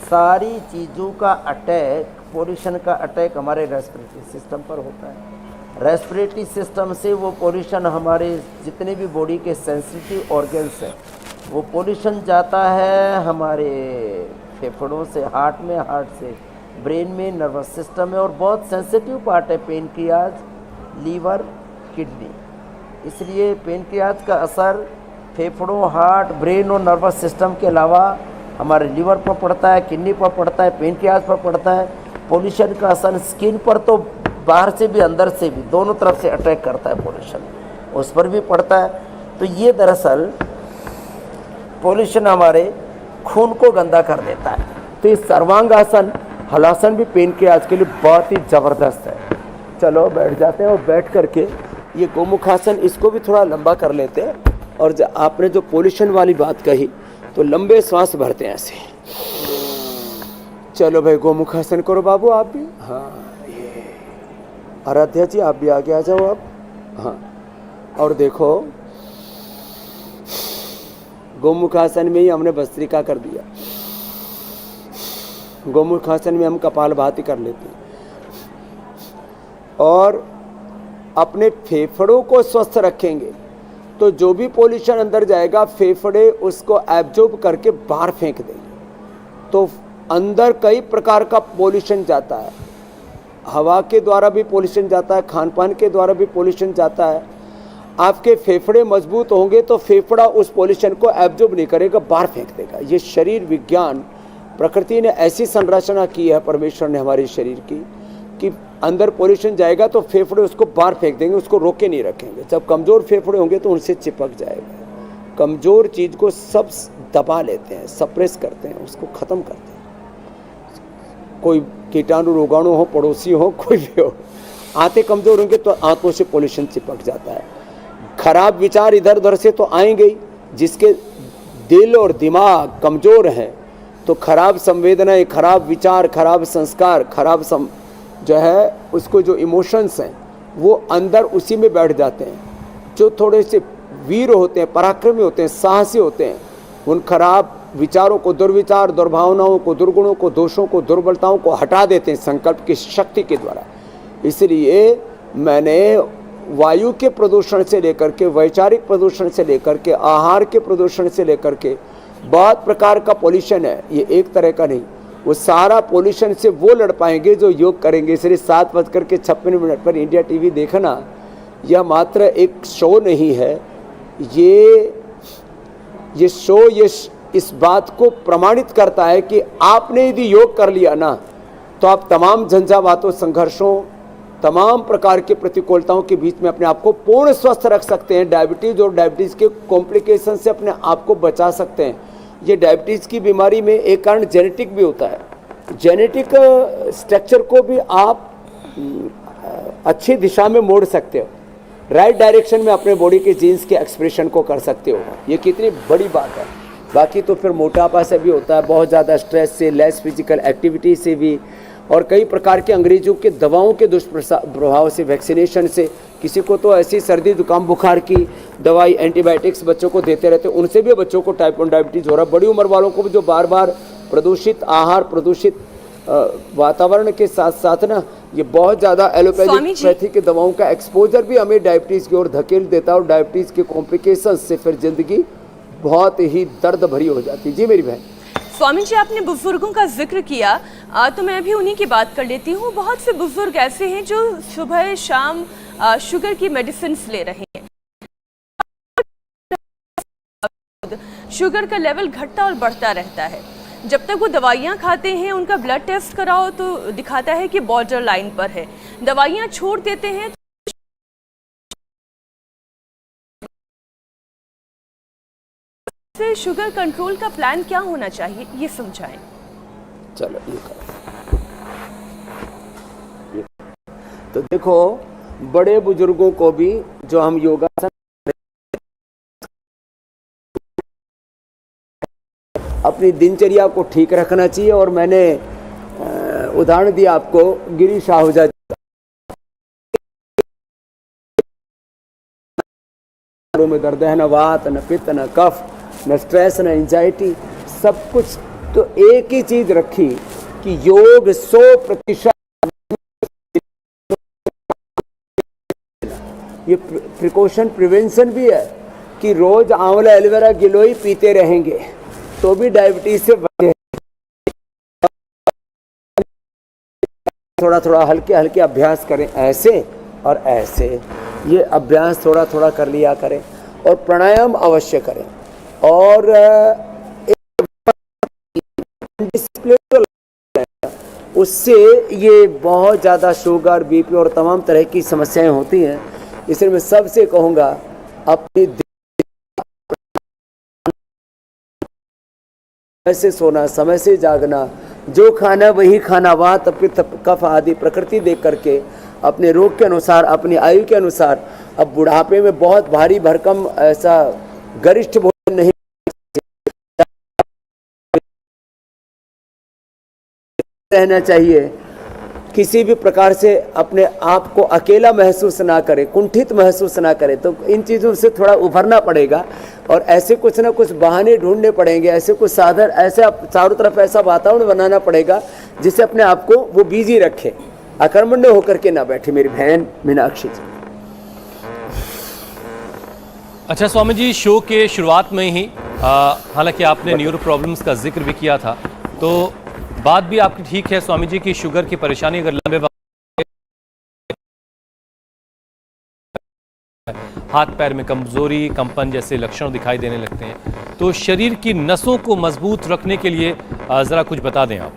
सारी चीज़ों का अटैक, पोल्यूशन का अटैक हमारे रेस्पिरेटरी सिस्टम पर होता है। रेस्पिरेटरी सिस्टम से वो पोल्यूशन हमारे जितने भी बॉडी के सेंसिटिव ऑर्गन्स हैं वो पोल्यूशन जाता है हमारे फेफड़ों से हार्ट में, हार्ट से ब्रेन में, नर्वस सिस्टम में, और बहुत सेंसिटिव पार्ट है पेनक्रियाज, लीवर, किडनी। इसलिए पेनक्रियाज का असर फेफड़ों, हार्ट, ब्रेन और नर्वस सिस्टम के अलावा हमारे लीवर पर पड़ता है, किडनी पर पड़ता है, पेनक्रियाज पर पड़ता है। पोल्यूशन का असर स्किन पर तो बाहर से भी अंदर से भी दोनों तरफ से अटैक करता है पोल्यूशन, उस पर भी पड़ता है। तो ये दरअसल पोल्यूशन हमारे खून को गंदा कर देता है। तो ये सर्वांगासन, हलासन भी पेनक्रियाज के लिए बहुत ही ज़बरदस्त है। चलो बैठ जाते हैं और बैठ करके ये गोमुखासन इसको भी थोड़ा लंबा कर लेते हैं। और आपने जो पोल्यूशन वाली बात कही तो लंबे सांस भरते हैं ऐसे। चलो भाई गोमुखासन करो बाबू आप भी। हाँ ये आराध्या जी आप भी आगे आ जाओ आप। हाँ और देखो गोमुखासन में ही हमने भस्त्रिका कर दिया। गोमुखासन में हम कपालभाति कर लेते हैं और अपने फेफड़ों को स्वस्थ रखेंगे तो जो भी पोल्यूशन अंदर जाएगा फेफड़े उसको एब्जॉर्ब करके बाहर फेंक देंगे। तो अंदर कई प्रकार का पोल्यूशन जाता है, हवा के द्वारा भी पोल्यूशन जाता है, खान पान के द्वारा भी पोल्यूशन जाता है। आपके फेफड़े मजबूत होंगे तो फेफड़ा उस पोल्यूशन को एब्जॉर्ब नहीं करेगा, बाहर फेंक देगा। ये शरीर विज्ञान, प्रकृति ने ऐसी संरचना की है परमेश्वर ने हमारे शरीर की कि अंदर पोल्यूशन जाएगा तो फेफड़े उसको बाहर फेंक देंगे, उसको रोके नहीं रखेंगे। जब कमज़ोर फेफड़े होंगे तो उनसे चिपक जाएगा। कमज़ोर चीज़ को सब दबा लेते हैं, सप्रेस करते हैं, उसको ख़त्म करते हैं। कोई कीटाणु रोगाणु हो, पड़ोसी हो, कोई भी हो, आंतें कमज़ोर होंगे तो आंतों से पोल्यूशन चिपक जाता है। खराब विचार इधर उधर से तो आएंगे ही। जिसके दिल और दिमाग कमज़ोर हैं तो खराब संवेदनाएं, खराब विचार, खराब संस्कार, खराब जो है उसको जो इमोशंस हैं वो अंदर उसी में बैठ जाते हैं। जो थोड़े से वीर होते हैं, पराक्रमी होते हैं, साहसी होते हैं, उन खराब विचारों को, दुर्विचार, दुर्भावनाओं को, दुर्गुणों को, दोषों को, दुर्बलताओं को हटा देते हैं संकल्प की शक्ति के द्वारा। इसलिए मैंने वायु के प्रदूषण से लेकर के, वैचारिक प्रदूषण से लेकर के, आहार के प्रदूषण से लेकर के बहुत प्रकार का पोल्यूशन है, ये एक तरह का नहीं। वो सारा पोल्यूशन से वो लड़ पाएंगे जो योग करेंगे। इसलिए 7:56 पर इंडिया टीवी देखना यह मात्र एक शो नहीं है, ये शो इस बात को प्रमाणित करता है कि आपने यदि योग कर लिया ना तो आप तमाम झंझावातों, संघर्षों, तमाम प्रकार के प्रतिकूलताओं के बीच में अपने आप को पूर्ण स्वस्थ रख सकते हैं। डायबिटीज़ और डायबिटीज़ के कॉम्प्लिकेशन से अपने आप को बचा सकते हैं। ये डायबिटीज़ की बीमारी में एक कारण जेनेटिक भी होता है। जेनेटिक स्ट्रक्चर को भी आप अच्छी दिशा में मोड़ सकते हो, राइट डायरेक्शन में अपने बॉडी के जीन्स के एक्सप्रेशन को कर सकते हो। ये कितनी बड़ी बात है। बाकी तो फिर मोटापा से भी होता है, बहुत ज़्यादा स्ट्रेस से, लेस फिजिकल एक्टिविटी से भी, और कई प्रकार के अंग्रेजों के दवाओं के दुष्प्रभाव से, वैक्सीनेशन से। किसी को तो ऐसी सर्दी जुकाम बुखार की दवाई, एंटीबायोटिक्स बच्चों को देते रहते, उनसे भी बच्चों को टाइप 1 डायबिटीज़ हो रहा है। बड़ी उम्र वालों को भी जो बार बार प्रदूषित आहार, प्रदूषित वातावरण के साथ साथ ना ये बहुत ज़्यादा एलोपैथी की दवाओं का एक्सपोजर भी हमें डायबिटीज़ की ओर धकेल देता है और डायबिटीज़ के कॉम्प्लिकेशन से फिर जिंदगी बहुत ही दर्द भरी हो जाती है। जी मेरी बहन। स्वामी जी, आपने बुजुर्गों का जिक्र किया तो मैं भी उन्हीं की बात कर लेती हूँ। बहुत से बुजुर्ग ऐसे हैं जो सुबह शाम शुगर की मेडिसिन ले रहे हैं। शुगर का लेवल घटता और बढ़ता रहता है। जब तक वो दवाइयाँ खाते हैं, उनका ब्लड टेस्ट कराओ तो दिखाता है कि बॉर्डर लाइन पर है। दवाइयाँ छोड़ देते हैं तो शुगर कंट्रोल का प्लान क्या होना चाहिए, ये समझाएं। चलो ये तो देखो, बड़े बुजुर्गों को भी जो हम योगासन अपनी दिनचर्या को ठीक रखना चाहिए। और मैंने उदाहरण दिया आपको गिरीश आहूजा में दर्द है, न वात, न पित्त, न कफ, न स्ट्रेस, न एंजाइटी, सब कुछ तो एक ही चीज रखी कि योग 100% ये प्रिकॉशन प्रिवेंशन भी है कि रोज आंवला एलोवेरा गिलोई पीते रहेंगे तो भी डायबिटीज से बचे। थोड़ा थोड़ा हल्के हल्के अभ्यास करें, ऐसे और ऐसे, ये अभ्यास थोड़ा थोड़ा कर लिया करें और प्राणायाम अवश्य करें। और डिसिप्लिन उससे ये बहुत ज़्यादा शुगर, बीपी और तमाम तरह की समस्याएं होती हैं। इसलिए मैं सबसे कहूँगा अपनी समय से सोना, समय से जागना, जो खाना वही खाना, वात पित्त कफ आदि प्रकृति देख करके अपने रोग के अनुसार, अपनी आयु के अनुसार। अब बुढ़ापे में बहुत भारी भरकम ऐसा गरिष्ठ भोजन नहीं रहना चाहिए। किसी भी प्रकार से अपने आप को अकेला महसूस ना करें, कुंठित महसूस ना करें। तो इन चीज़ों से थोड़ा उभरना पड़ेगा और ऐसे कुछ ना कुछ बहाने ढूंढने पड़ेंगे, ऐसे कुछ साधन, ऐसे चारों तरफ ऐसा वातावरण बनाना पड़ेगा जिससे अपने आप को वो बिजी रखे, अकर्मण्य होकर के ना बैठे। मेरी बहन मीनाक्षी जी। अच्छा स्वामी जी, शो के शुरुआत में ही हालांकि आपने न्यूरो प्रॉब्लम्स का जिक्र भी किया था, तो बात भी आपकी ठीक है स्वामी जी की शुगर की परेशानी अगर लंबे वक्त हाथ पैर में कमजोरी, कंपन जैसे लक्षण दिखाई देने लगते हैं, तो शरीर की नसों को मजबूत रखने के लिए जरा कुछ बता दें आप।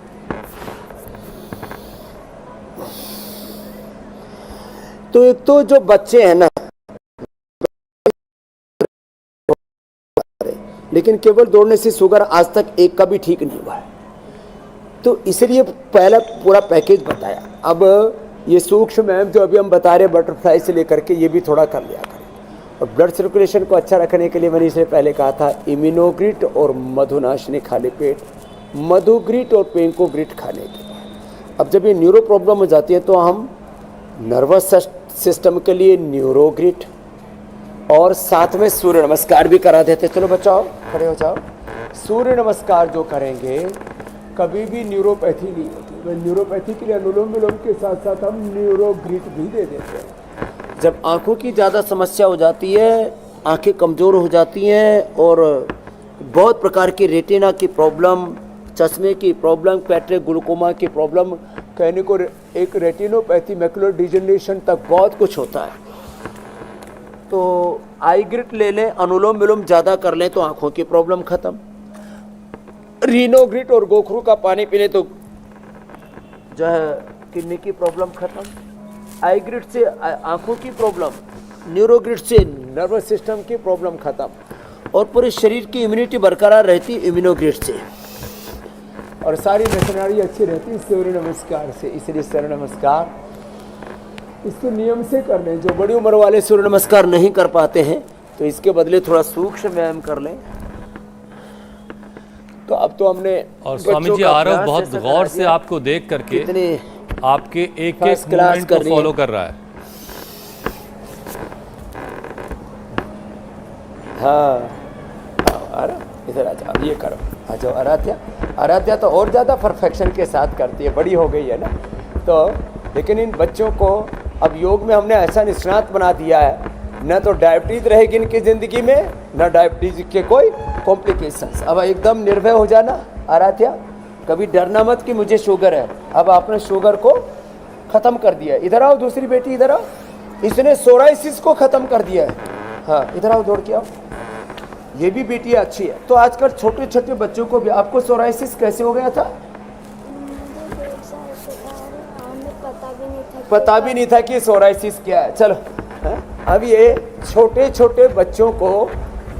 तो एक तो जो बच्चे हैं ना, लेकिन केवल दौड़ने से शुगर आज तक एक का भी ठीक नहीं हुआ है, तो इसलिए पहला पूरा पैकेज बताया। अब ये सूक्ष्म व्यायाम जो अभी हम बता रहे हैं बटरफ्लाई से लेकर के, ये भी थोड़ा कर लिया करें। और ब्लड सर्कुलेशन को अच्छा रखने के लिए मैंने इसलिए पहले कहा था इम्यूनोग्रिट और मधुनाशनी खाली पेट, मधुग्रिट और पेंकोग्रिट खाने के लिए। अब जब ये न्यूरो प्रॉब्लम हो जाती है तो हम नर्वस सिस्टम के लिए न्यूरोग्रिट और साथ में सूर्य नमस्कार भी करा देते। चलो बच्चों खड़े हो जाओ। सूर्य नमस्कार जो करेंगे कभी भी न्यूरोपैथी नहीं होती। न्यूरोपैथी के लिए अनुलोम विलोम के साथ साथ हम न्यूरोग्रिट भी दे देते हैं। जब आँखों की ज़्यादा समस्या हो जाती है, आँखें कमज़ोर हो जाती हैं और बहुत प्रकार की रेटिना की प्रॉब्लम, चश्मे की प्रॉब्लम, पैट्रिक ग्लूकोमा की प्रॉब्लम, कहने को एक रेटिनोपैथी, मैकुलर डिजेनरेशन तक बहुत कुछ होता है। तो आई ग्रिट ले लें, अनुलोम विलोम ज़्यादा कर लें तो आँखों की प्रॉब्लम ख़त्म। रीनोग्रिट और गोखरू का पानी पीने तो जो है किडनी की प्रॉब्लम खत्म। आई ग्रिट से आंखों की प्रॉब्लम, न्यूरोग्रिट से नर्वस सिस्टम की प्रॉब्लम खत्म और पूरे शरीर की इम्यूनिटी बरकरार रहती इम्यूनोग्रिट से, और सारी मशीनरी अच्छी रहती सूर्य नमस्कार से। इसलिए सूर्य नमस्कार इसको नियम से कर लें। जो बड़ी उम्र वाले सूर्य नमस्कार नहीं कर पाते हैं तो इसके बदले थोड़ा सूक्ष्म व्यायाम कर लें। तो अब तो हमने और स्वामी जी आरव बहुत गौर से आपको देख करके आपके एक एक मूवमेंट को फॉलो कर रहा है। हाँ, अरे इधर आ जाओ, ये करो, आ जाओ। आराध्या तो और ज़्यादा परफेक्शन के साथ करती है, बड़ी हो गई है ना। तो लेकिन इन बच्चों को अब योग में हमने ऐसा निष्णात बना दिया है, न तो डायबिटीज रहेगी इनकी ज़िंदगी में, न डायबिटीज के कोई कॉम्प्लिकेशंस। अब एकदम निर्भय हो जाना आराध्या, कभी डरना मत कि मुझे शुगर है। अब आपने शुगर को ख़त्म कर दिया है। इधर आओ दूसरी बेटी, इधर आओ। इसने सोराइसिस को ख़त्म कर दिया है। हाँ इधर आओ, दौड़ के आओ। ये भी बेटी अच्छी है। तो आजकल छोटे छोटे बच्चों को भी, आपको सोराइसिस कैसे हो गया था? पता भी नहीं था कि सोराइसिस क्या है। चलो अब ये छोटे छोटे बच्चों को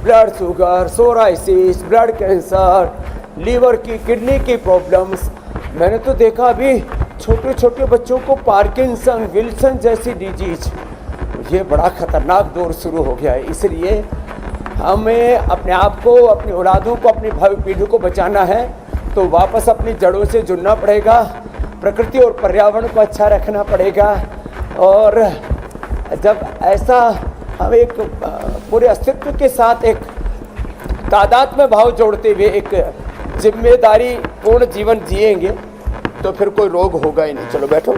blood sugar, psoriasis, blood cancer, liver की, किडनी की प्रॉब्लम्स, मैंने तो देखा अभी छोटे छोटे बच्चों को पार्किंसन, विल्सन जैसी डिजीज, ये बड़ा खतरनाक दौर शुरू हो गया है। इसलिए हमें अपने आप को, अपनी औलादों को, अपनी भावी पीढ़ी को बचाना है तो वापस अपनी जड़ों से जुड़ना पड़ेगा, प्रकृति और पर्यावरण को अच्छा रखना पड़ेगा। और जब ऐसा हम एक पूरे अस्तित्व के साथ एक तादाद में भाव जोड़ते हुए एक जिम्मेदारी पूर्ण जीवन जिएंगे तो फिर कोई रोग होगा ही नहीं। चलो बैठो।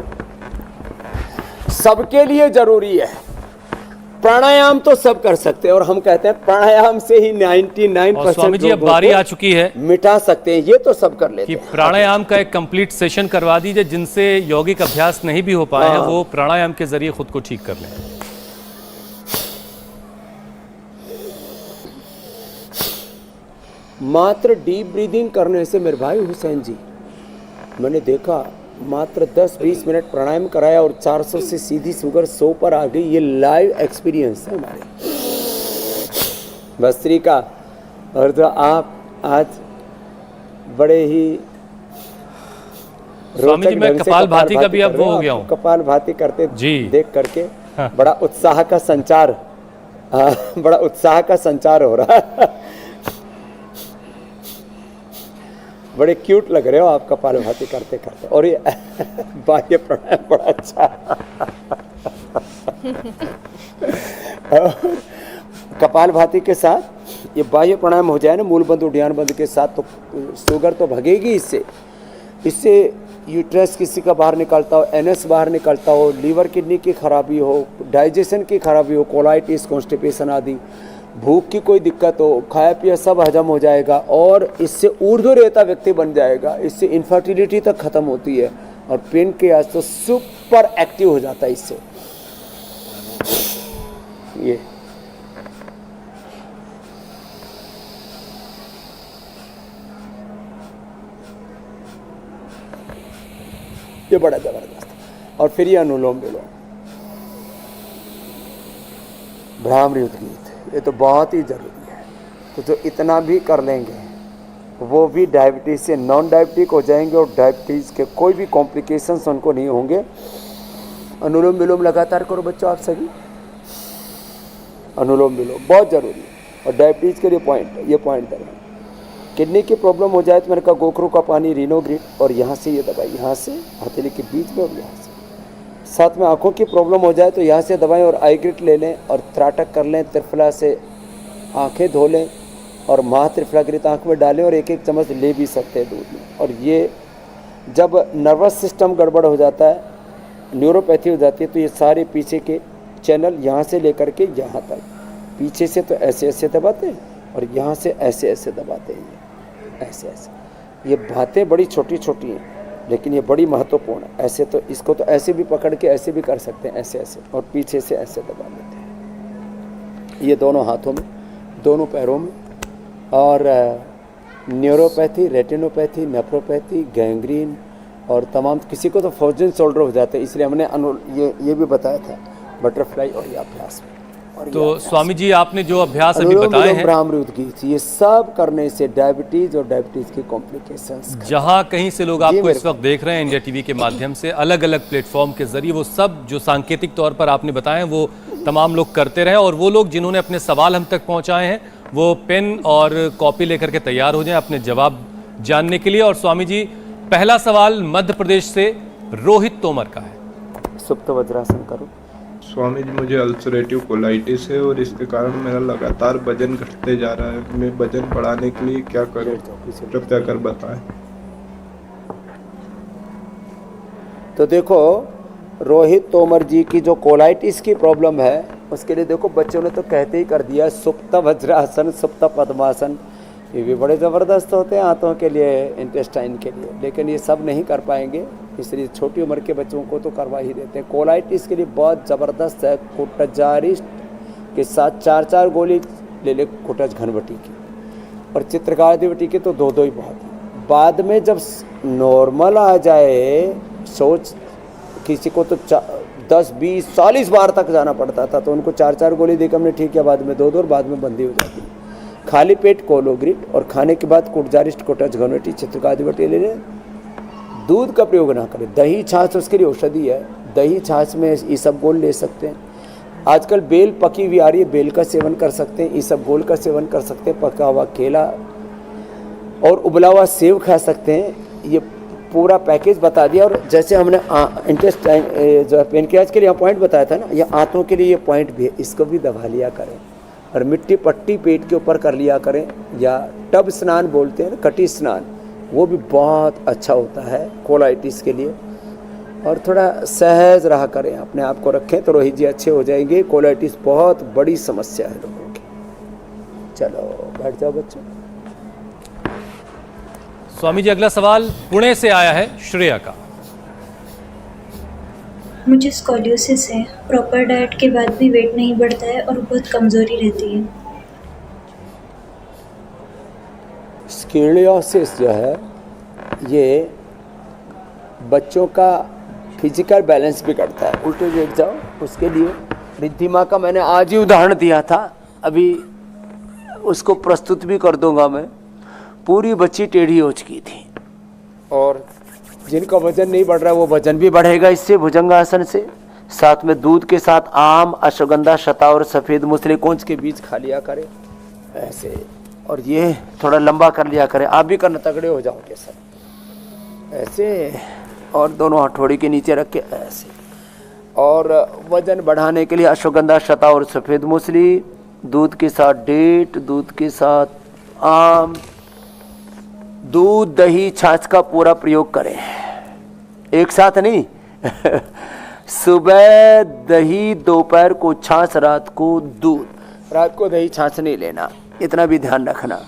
सबके लिए जरूरी है प्राणायाम, तो सब कर सकते हैं और हम कहते हैं प्राणायाम से ही 99% और स्वामी जी अब बारी आ चुकी है मिटा सकते हैं। ये तो सब कर लेते कि हैं। प्राणायाम का एक कंप्लीट सेशन करवा दीजिए, जिनसे यौगिक अभ्यास नहीं भी हो पाए हैं वो प्राणायाम के जरिए खुद को ठीक कर लें। मात्र डीप ब्रीदिंग करने से मेरे भाई हुसैन जी, मैंने देखा मात्र 10-20 मिनट प्राणायाम कराया और 400 से सीधी शुगर 100 पर आ गई। ये लाइव एक्सपीरियंस है हमारे बस्त्री का। और तो आप आज बड़े ही स्वामी जी, मैं कपालभाति का भी अब वो हो गया हूँ। कपालभाति करते जी देख करके बड़ा उत्साह का संचार, बड़ा उत्साह का संचार हो रहा है। बड़े क्यूट लग रहे हो आप कपालभाति करते करते। और ये बाह्य प्राणायाम बड़ा अच्छा। कपालभाति के साथ ये बाह्य प्राणायाम हो जाए ना मूल बंद उड्डयन बंद के साथ, तो शुगर तो भगेगी इससे यूट्रस किसी का बाहर निकलता हो, एनएस बाहर निकलता हो, लीवर किडनी की खराबी हो, डाइजेशन की खराबी हो, कोलाइटिस, कॉन्स्टिपेशन आदि, भूख की कोई दिक्कत हो, खाया पिया सब हजम हो जाएगा और इससे ऊर्ध्वरेता व्यक्ति बन जाएगा। इससे इनफर्टिलिटी तक खत्म होती है और पेनक्रियास तो सुपर एक्टिव हो जाता है इससे। ये बड़ा जबरदस्त। और फिर ये अनुलोम विलोम, भ्रामरी उद्गीत, ये तो बहुत ही जरूरी है। तो जो इतना भी कर लेंगे वो भी डायबिटीज़ से नॉन डायबिटिक हो जाएंगे और डायबिटीज़ के कोई भी कॉम्प्लिकेशंस उनको नहीं होंगे। अनुलोम विलोम लगातार करो बच्चों, आप सभी अनुलोम विलोम बहुत ज़रूरी है। और डायबिटीज़ के लिए ये पॉइंट दबाएं। किडनी की प्रॉब्लम हो जाए तो मैंने कहा गोखरू का पानी, रिनोग्रिड, और यहाँ से ये दबाई, यहाँ से हथेली के बीच में और यहाँ से। साथ में आँखों की प्रॉब्लम हो जाए तो यहाँ से दबाएं और आई ग्रिट ले लें और त्राटक कर लें, त्रिफला से आँखें धो लें और माह त्रिफलाकृत आँख में डालें और एक एक चम्मच ले भी सकते हैं दूध में। और ये जब नर्वस सिस्टम गड़बड़ हो जाता है, न्यूरोपैथी हो जाती है, तो ये सारे पीछे के चैनल यहाँ से लेकर के यहाँ तक, पीछे से तो ऐसे ऐसे दबाते हैं और यहाँ से ऐसे ऐसे दबाते हैं, ऐसे ऐसे। ये बातें बड़ी छोटी छोटी हैं लेकिन ये बड़ी महत्वपूर्ण है। ऐसे तो इसको तो ऐसे भी पकड़ के ऐसे भी कर सकते हैं, ऐसे ऐसे, और पीछे से ऐसे दबा लेते हैं। ये दोनों हाथों में, दोनों पैरों में। और न्यूरोपैथी, रेटिनोपैथी, नेफ्रोपैथी, गैंग्रीन और तमाम, किसी को तो फ्रोजन शोल्डर हो जाते हैं, इसलिए हमने ये भी बताया था बटरफ्लाई और ये अभ्यास में। तो स्वामी जी आपने जो अभ्यास अभी बताए हैं, भ्रामरी उद्गीत, ये सब करने से डायबिटीज और डायबिटीज की कॉम्प्लिकेशंस, जहां कहीं से लोग आपको इस वक्त देख रहे हैं इंडिया टीवी के माध्यम से, अलग अलग प्लेटफॉर्म के जरिए, वो सब जो सांकेतिक तौर पर आपने बताए हैं वो तमाम लोग करते रहे। और वो लोग जिन्होंने अपने सवाल हम तक पहुंचाए हैं वो पेन और कॉपी लेकर के तैयार हो जाएं अपने जवाब जानने के लिए। और स्वामी जी, पहला सवाल मध्य प्रदेश से रोहित तोमर का है। सुप्त वज्रासन करो। स्वामी जी, मुझे अल्सरेटिव कोलाइटिस है और इसके कारण मेरा लगातार वजन घटते जा रहा है। मैं वजन बढ़ाने के लिए क्या करूं, कृपया कर बताएं। तो देखो रोहित तोमर जी की जो कोलाइटिस की प्रॉब्लम है उसके लिए देखो बच्चों ने तो कहते ही कर दिया सुप्त वज्रासन, सुप्त पद्मासन, ये भी बड़े ज़बरदस्त होते हैं हाथों के लिए, इंटेस्टाइन के लिए, लेकिन ये सब नहीं कर पाएंगे, इसलिए छोटी उम्र के बच्चों को तो करवा ही देते हैं। कोलाइटिस के लिए बहुत ज़बरदस्त है, कुटजारिस्ट के साथ 4-4 गोली ले ले कुटज घनवटी की, और चित्रकादिवटी की तो 2-2 ही बहुत है। बाद में जब नॉर्मल आ जाए, सोच किसी को तो 10, 20, 40 बार तक जाना पड़ता था, तो उनको 4-4 गोली देकर हमने ठीक है, बाद में 2-2 और बाद में बंदी हो जाती है। खाली पेट कोलोग्रिड और खाने के बाद कुटजारिस्ट, कुटज घनवटी, चित्रकादिवटी ले लें। दूध का प्रयोग ना करें, दही छाछ उसके लिए औषधि है, दही छाछ में इसबगोल ले सकते हैं। आजकल बेल पकी हुई आ रही है, बेल का सेवन कर सकते हैं, इसबगोल का सेवन कर सकते हैं, पका हुआ केला और उबला हुआ सेव खा सकते हैं। ये पूरा पैकेज बता दिया। और जैसे हमने इंटेस्टाइन जो पेनक्रियाज के लिए पॉइंट बताया था ना, ये आंतों के लिए ये पॉइंट भी है, इसको भी दबा लिया करें। और मिट्टी पट्टी पेट के ऊपर कर लिया करें या टब स्नान बोलते हैं ना, कटी स्नान, वो भी बहुत अच्छा होता है कोलाइटिस के लिए। और थोड़ा सहज रहा करें, अपने आप को रखें तो रोहित जी अच्छे हो जाएंगे। कोलाइटिस बहुत बड़ी समस्या है लोगों की। चलो बैठ जाओ बच्चों। स्वामी जी, अगला सवाल पुणे से आया है श्रेया का। मुझे स्कॉलियोसिस है, प्रॉपर डाइट के बाद भी वेट नहीं बढ़ता है और बहुत कमज़ोरी रहती है। स्कॉलियोसिस जो है ये बच्चों का फिजिकल बैलेंस बिगड़ता है। उल्टे लेट जाओ, उसके लिए रिद्धिमा का मैंने आज ही उदाहरण दिया था, अभी उसको प्रस्तुत भी कर दूंगा मैं। पूरी बच्ची टेढ़ी हो चुकी थी और जिनका वजन नहीं बढ़ रहा है वो वजन भी बढ़ेगा इससे, भुजंगासन से। साथ में दूध के साथ आम, अश्वगंधा, शता और सफ़ेद मूसली कौंच के बीज खा लिया करें ऐसे, और ये थोड़ा लंबा कर लिया करें। आप भी करना, तगड़े हो जाओगे सब ऐसे, और दोनों हथौड़ी के नीचे रख के ऐसे। और वजन बढ़ाने के लिए अश्वगंधा, शता और सफ़ेद मूसली, दूध के साथ डेट, दूध के साथ आम, दूध, दही, छाछ का पूरा प्रयोग करें, एक साथ नहीं। सुबह दही, दोपहर को छाछ, रात को दूध। रात को दही छाछ नहीं लेना, इतना भी ध्यान रखना।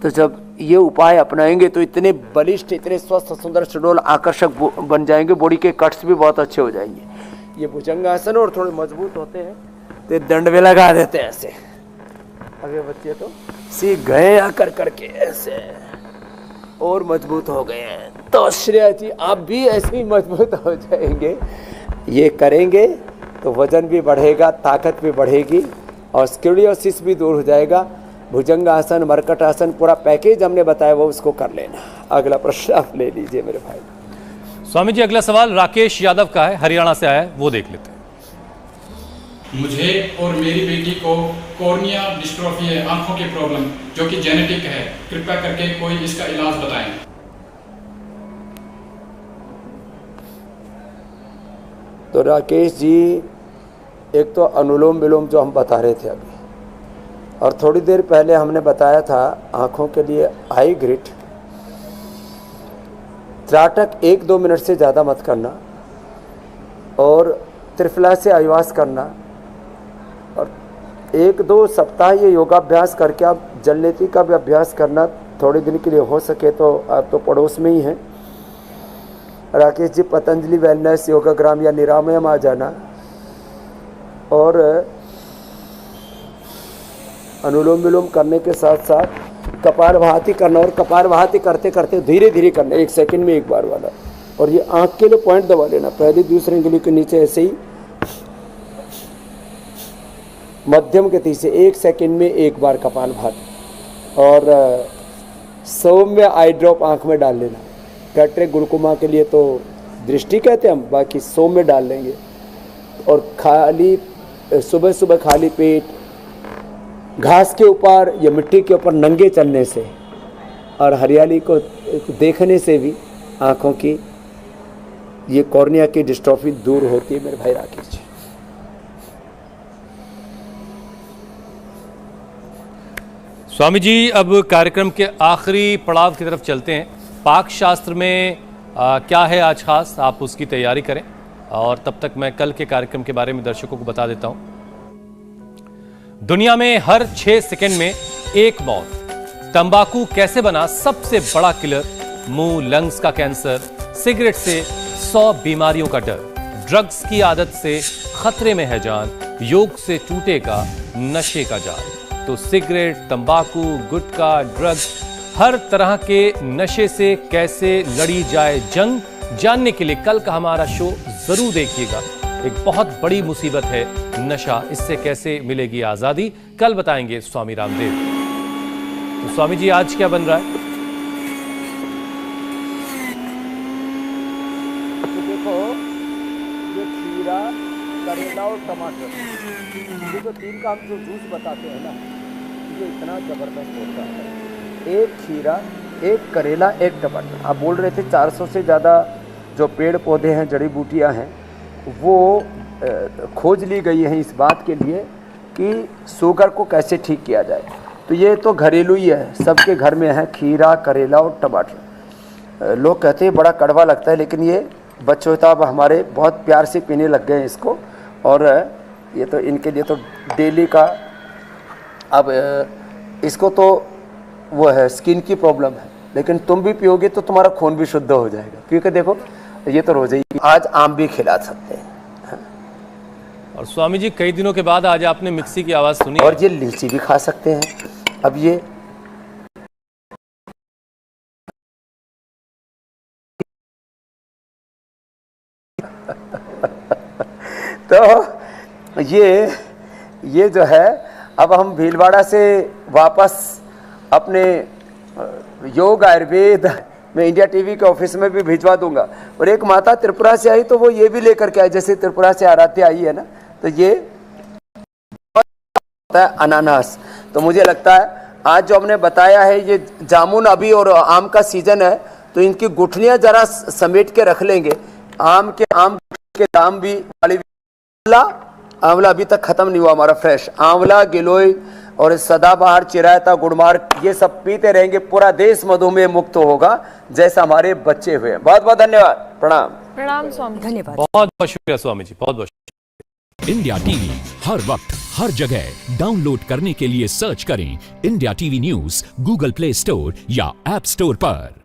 तो जब ये उपाय अपनाएंगे तो इतने बलिष्ठ, इतने स्वस्थ, सुंदर, सुडौल, आकर्षक बन जाएंगे। बॉडी के कट्स भी बहुत अच्छे हो जाएंगे। ये भुजंगासन और थोड़े मजबूत होते हैं तो दंड में लगा देते हैं ऐसे। अभी बच्चे तो सीख गए आकर करके ऐसे और मजबूत हो गए हैं। तो श्रेया जी आप भी ऐसे ही मजबूत हो जाएंगे। ये करेंगे तो वजन भी बढ़ेगा, ताकत भी बढ़ेगी और स्कॉलियोसिस भी दूर हो जाएगा। भुजंगासन, मरकटासन, पूरा पैकेज हमने बताया वो उसको कर लेना। अगला प्रश्न आप ले लीजिए मेरे भाई। स्वामी जी, अगला सवाल राकेश यादव का है, हरियाणा से आया है, वो देख लेते हैं। मुझे और मेरी बेटी को कॉर्निया डिस्ट्रोफी है, आंखों की प्रॉब्लम जो कि जेनेटिक है, कृपया करके कोई इसका इलाज बताएं। तो राकेश जी, एक तो अनुलोम विलोम जो हम बता रहे थे अभी, और थोड़ी देर पहले हमने बताया था आँखों के लिए आई ग्रिट। त्राटक 1-2 मिनट से ज़्यादा मत करना और त्रिफला से आयुवास करना, और 1-2 सप्ताह ये योगाभ्यास करके आप जलनेती का भी अभ्यास करना थोड़े दिन के लिए हो सके तो। आप तो पड़ोस में ही हैं राकेश जी, पतंजलि वेलनेस योगाग्राम या निरामयम आ जाना और अनुलोम विलोम करने के साथ साथ कपालभाति करना, और कपालभाति करते करते धीरे धीरे करना, 1 सेकंड में एक बार वाला। और ये आँख के लिए पॉइंट दबा लेना, पहले दूसरे अंगुली के नीचे ऐसे ही मध्यम गति से 1 सेकंड में एक बार कपालभाति। और सौम्य आई ड्रॉप आँख में डाल लेना। कैटरेक्ट ग्लूकोमा के लिए तो दृष्टि कहते हैं हम, बाकी सौम्य डाल लेंगे। और खाली सुबह सुबह खाली पेट घास के ऊपर या मिट्टी के ऊपर नंगे चलने से और हरियाली को देखने से भी आँखों की ये कॉर्निया की डिस्ट्रॉफी दूर होती है मेरे भाई राकेश जी। स्वामी जी, अब कार्यक्रम के आखिरी पड़ाव की तरफ चलते हैं। पाक शास्त्र में क्या है आज खास, आप उसकी तैयारी करें और तब तक मैं कल के कार्यक्रम के बारे में दर्शकों को बता देता हूं। दुनिया में हर 6 सेकंड में एक मौत। तंबाकू कैसे बना सबसे बड़ा किलर? मुंह, लंग्स का कैंसर, सिगरेट से 100 बीमारियों का डर, ड्रग्स की आदत से खतरे में है जान, योग से टूटेगा नशे का जाल। तो सिगरेट, तंबाकू, गुटखा, ड्रग्स, हर तरह के नशे से कैसे लड़ी जाए जंग, जानने के लिए कल का हमारा शो जरूर देखिएगा। एक बहुत बड़ी मुसीबत है नशा, इससे कैसे मिलेगी आजादी, कल बताएंगे स्वामी रामदेव। तो स्वामी जी, आज क्या बन रहा है? तो देखो, ये खीरा, करेला और टमाटर, ये तो 3 का हम जो जूस बताते हैं ना, ये इतना जबरदस्त होता है। एक खीरा, एक करेला, एक टमाटर। आप बोल रहे थे 400 से ज़्यादा जो पेड़ पौधे हैं, जड़ी बूटियां हैं, वो खोज ली गई हैं इस बात के लिए कि शुगर को कैसे ठीक किया जाए। तो ये तो घरेलू ही है, सबके घर में है खीरा, करेला और टमाटर। लोग कहते हैं बड़ा कड़वा लगता है, लेकिन ये बच्चों साहब हमारे बहुत प्यार से पीने लग गए हैं इसको। और ये तो इनके लिए तो डेली का, अब इसको तो वो है स्किन की प्रॉब्लम है, लेकिन तुम भी पियोगे तो तुम्हारा खून भी शुद्ध हो जाएगा, क्योंकि देखो ये तो रोज़ ही, आज आम भी खिला सकते हैं। और स्वामी जी कई दिनों के बाद आज आपने मिक्सी की आवाज़ सुनी, और ये लीची भी खा सकते हैं। अब ये तो ये जो है, अब हम भीलवाड़ा से वापस अपने योग आयुर्वेद में इंडिया टीवी के ऑफिस में भी भिजवा दूंगा। और एक माता त्रिपुरा से आई तो वो ये भी लेकर के आई, जैसे त्रिपुरा से आराध्या आई है ना, तो ये होता है अनानास। तो मुझे लगता है आज जो हमने बताया है, ये जामुन अभी और आम का सीजन है, तो इनकी गुठलियां जरा समेट के रख लेंगे। आम के दाम भी, आंवला अभी तक खत्म नहीं हुआ हमारा फ्रेश आंवला, गिलोय और सदाबहार, चिरायता, गुड़मार, ये सब पीते रहेंगे, पूरा देश मधुमेह मुक्त होगा जैसा हमारे बच्चे हुए। बहुत बहुत धन्यवाद, प्रणाम। प्रणाम स्वामी। धन्यवाद। बहुत बहुत शुक्रिया स्वामी जी, बहुत बहुत शुक्रिया। इंडिया टीवी हर वक्त हर जगह डाउनलोड करने के लिए सर्च करें India TV news Google play store या ऐप स्टोर पर।